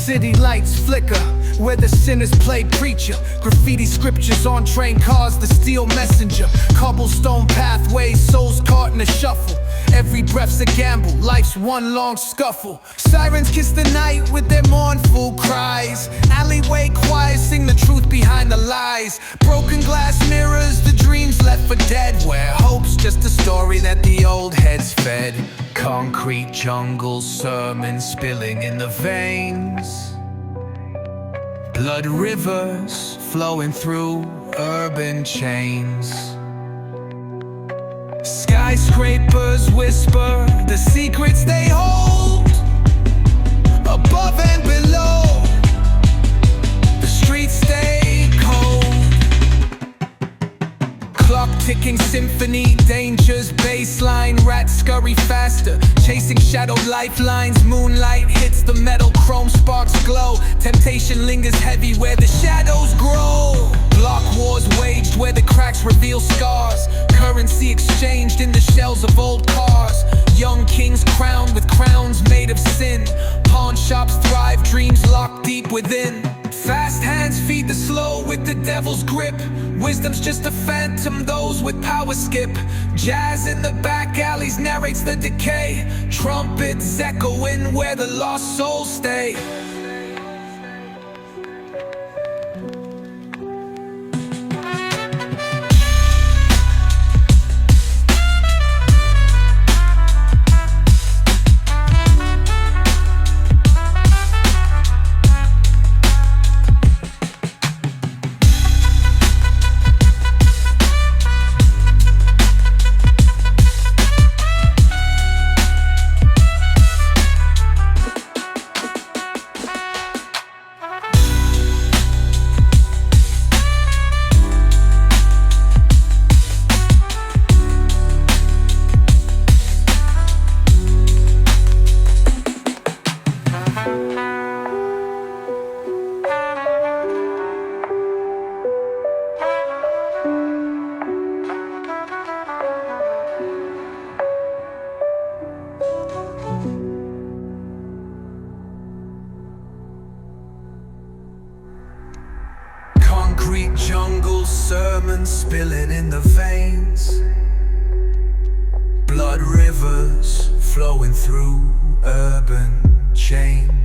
City lights flicker where the sinners play preacher. Graffiti scriptures on train cars, the steel messenger. Cobblestone pathways, souls caught in a shuffle. Every breath's a gamble, life's one long scuffle. Sirens kiss the night with their mournful cries. Alleyway choirs sing the truth behind the lies. Broken glass mirrors, the dreams left for dead, where hope's just a story that the old heads fed. Concrete jungle sermons spilling in the veins. Blood rivers flowing through urban chains. Skyscrapers whisper the secrets they hold. Above and below, the streets stay cold. Clock ticking symphony, dangers baseline. Rats scurry faster, chasing shadowed lifelines. Moonlight hits the metal, chrome sparks glow. Temptation lingers heavy where the shadows grow. Block wars waged where the cracks reveal scars. Currency exchanged in the shells of old cars. Young kings crowned with crowns made of sin. Pawn shops thrive, dreams locked deep within. Fast hands feed the slow with the devil's grip. Wisdom's just a phantom, those with power skip. Jazz in the back alleys narrates the decay. Trumpets echoing where the lost souls stay. Concrete jungle sermons spilling in the veins. Blood rivers flowing through urban chains.